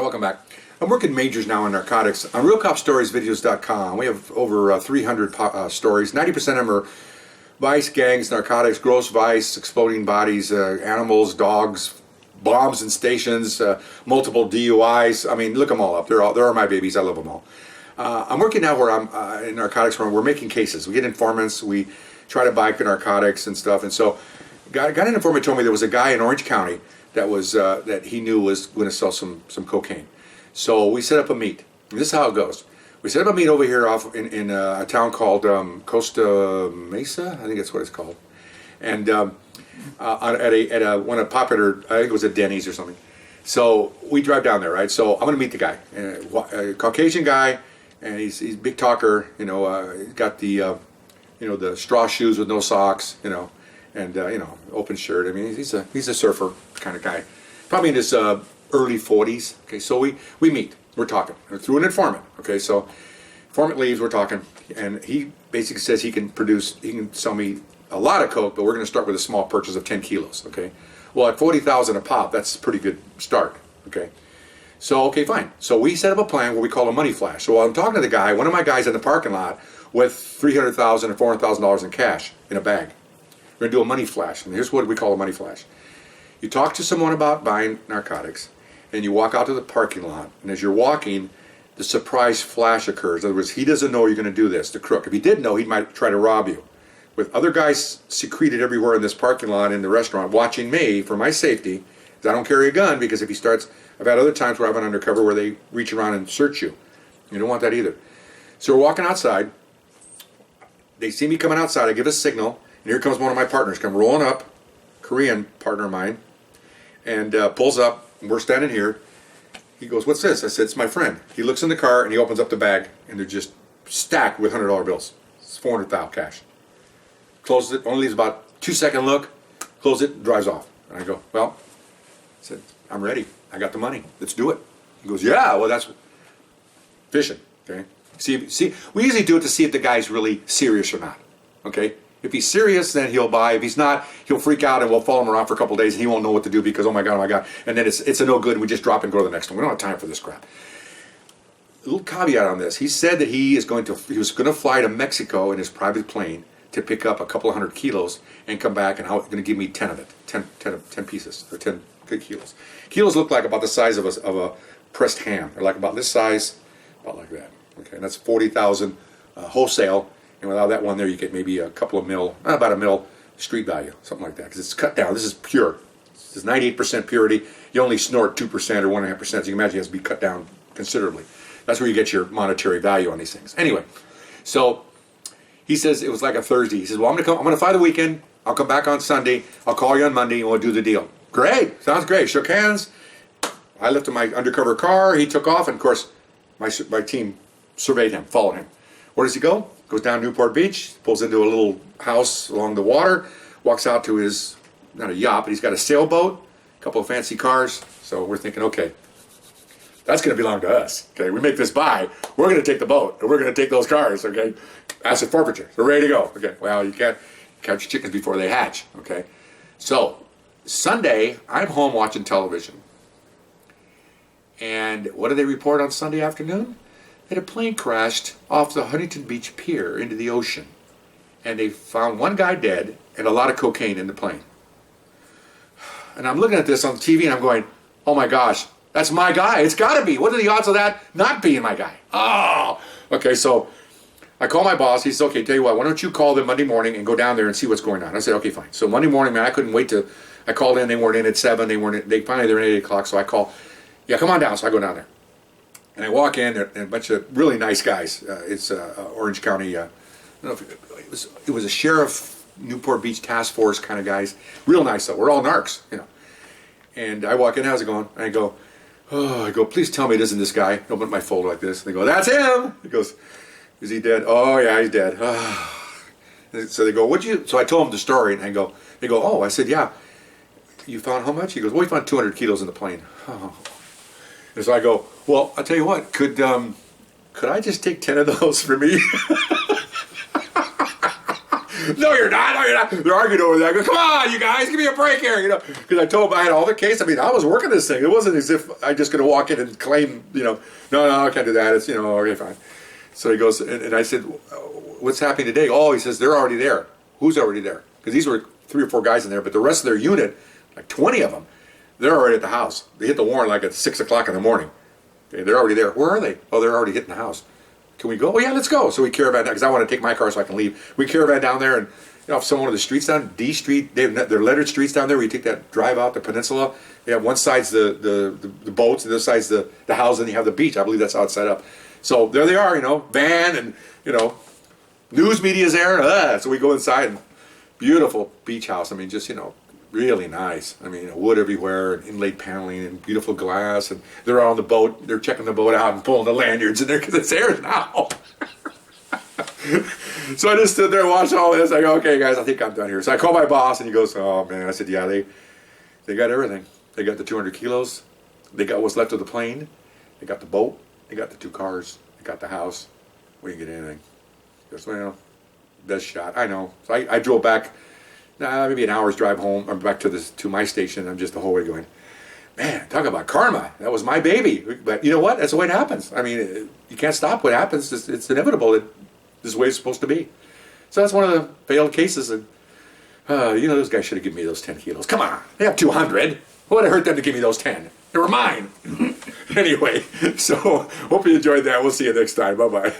Welcome back. I'm working majors now in narcotics on RealCopStoriesVideos.com. We have over 300 stories. 90% of them are vice, gangs, narcotics, gross vice, exploding bodies, animals, dogs, bombs in stations, multiple DUIs. I mean, look them all up. They're are my babies. I love them all. I'm working now where I'm in narcotics where we're making cases. We get informants. We try to buy narcotics and stuff. And so, got an informant told me there was a guy in Orange County that was that he knew was going to sell some cocaine. So we set up a meet. And this is how it goes. We set up a meet over here off in a town called Costa Mesa. I think that's what it's called. And at one of the popular, I think it was a Denny's or something. So we drive down there, right? So I'm going to meet the guy, a Caucasian guy, and he's a big talker. You know, he's got the the straw shoes with no socks. And open shirt. I mean, he's a surfer kind of guy, probably in his early 40s. Okay, so we meet. We're talking through an informant. Okay, so informant leaves. We're talking, and he basically says he can sell me a lot of coke, but we're going to start with a small purchase of 10 kilos. Okay, well at 40,000 a pop, that's a pretty good start. Okay, so okay, fine. So we set up a plan where we call a money flash. So while I'm talking to the guy, one of my guys in the parking lot with $300,000 or $400,000 in cash in a bag. We're going to do a money flash, and here's what we call a money flash. You talk to someone about buying narcotics, and you walk out to the parking lot, and as you're walking, the surprise flash occurs. In other words, he doesn't know you're going to do this, the crook. If he did know, he might try to rob you. With other guys secreted everywhere in this parking lot, in the restaurant, watching me for my safety, because I don't carry a gun, because if he starts, I've had other times where I've been undercover where they reach around and search you. You don't want that either. So we're walking outside. They see me coming outside. I give a signal. And here comes one of my partners, come rolling up, Korean partner of mine, and pulls up, and we're standing here. He goes, "What's this?" I said, "It's my friend." He looks in the car, and he opens up the bag, and they're just stacked with $100 bills. It's 400,000 cash. Closes it, only leaves about 2-second look, close it, drives off. And I go, "Well," I said, "I'm ready. I got the money. Let's do it." He goes, "Yeah, well, that's fishing." Okay. See, we usually do it to see if the guy's really serious or not. Okay. If he's serious, then he'll buy. If he's not, he'll freak out and we'll follow him around for a couple of days and he won't know what to do because, oh my God. And then it's a no good and we just drop and go to the next one. We don't have time for this crap. A little caveat on this. He said that he was going to fly to Mexico in his private plane to pick up a couple of 100 kilos and come back and going to give me 10 of it. 10 pieces, or 10 good kilos. Kilos look like about the size of a pressed ham. They're like about this size, about like that. Okay, and that's 40,000 wholesale. And without that one there, you get maybe a couple of mil, about a mil street value, something like that. Because it's cut down. This is pure. This is 98% purity. You only snort 2% or 1.5%. So you can imagine it has to be cut down considerably. That's where you get your monetary value on these things. Anyway, so he says it was like a Thursday. He says, "Well, I'm going to fly the weekend. I'll come back on Sunday. I'll call you on Monday and we'll do the deal." Great. Sounds great. Shook hands. I left in my undercover car. He took off. And of course, my team surveyed him, followed him. Where does he go? Goes down Newport Beach, pulls into a little house along the water, walks out to his, not a yacht, but he's got a sailboat, a couple of fancy cars. So we're thinking, okay, that's going to belong to us. Okay, we make this buy. We're going to take the boat, and we're going to take those cars. Okay, asset forfeiture. We're ready to go. Okay, well, you can't catch chickens before they hatch. Okay, so Sunday, I'm home watching television. And what do they report on Sunday afternoon? That a plane crashed off the Huntington Beach Pier into the ocean. And they found one guy dead and a lot of cocaine in the plane. And I'm looking at this on TV and I'm going, oh my gosh, that's my guy. It's got to be. What are the odds of that not being my guy? Oh, okay, so I call my boss. He says, okay, tell you what, why don't you call them Monday morning and go down there and see what's going on. I said, okay, fine. So Monday morning, man, I couldn't wait to, I called in. They weren't in at 7. They finally, they're in at 8 o'clock. So I call, yeah, come on down. So I go down there. And I walk in, and a bunch of really nice guys. It's Orange County. I don't know if it was a sheriff, Newport Beach task force kind of guys. Real nice though. We're all narcs, And I walk in. How's it going? And I go, please tell me it isn't this guy. I open up my folder like this. And they go, that's him. He goes, is he dead? Oh yeah, he's dead. So they go, So I told him the story, and they go, oh. I said, yeah. You found how much? He goes, well, we found 200 kilos in the plane. Oh. And so I go, well, I'll tell you what, could I just take 10 of those for me? No, you're not. No, you're not. They're arguing over that. I go, come on, you guys, give me a break here. Because I told them I had all the case. I mean, I was working this thing. It wasn't as if I just going to walk in and claim, no, I can't do that. It's, okay, fine. So he goes, and I said, what's happening today? Oh, he says, they're already there. Who's already there? Because these were 3 or 4 guys in there, but the rest of their unit, like 20 of them, they're already at the house. They hit the warrant like at 6 o'clock in the morning. Okay, they're already there. Where are they? Oh, they're already hitting the house. Can we go? Oh, yeah, let's go. So we caravan down, because I want to take my car so I can leave. We caravan down there, and off some one of the streets down, D Street, they have their lettered streets down there where you take that drive out the peninsula. They have one side's the boats, and the other side's the house, and you have the beach. I believe that's how it's set up. So there they are, van, and, news media's there. So we go inside, and beautiful beach house. I mean, just, really nice. I mean, wood everywhere, and inlaid paneling, and beautiful glass. And they're on the boat. They're checking the boat out and pulling the lanyards in there because it's theirs now. So I just stood there and watched all this. I go, okay, guys, I think I'm done here. So I call my boss, and he goes, oh, man. I said, yeah, they got everything. They got the 200 kilos. They got what's left of the plane. They got the boat. They got the 2 cars. They got the house. We didn't get anything. He goes, well, best shot. I know. So I drove back. Maybe an hour's drive home. I'm back to my station. I'm just the whole way going, man, talk about karma. That was my baby. But you know what? That's the way it happens. I mean, you can't stop what happens. It's inevitable. This is the way it's supposed to be. So that's one of the failed cases. And, those guys should have given me those 10 kilos. Come on. They have 200. What would it hurt them to give me those 10? They were mine. Anyway, so hope you enjoyed that. We'll see you next time. Bye-bye.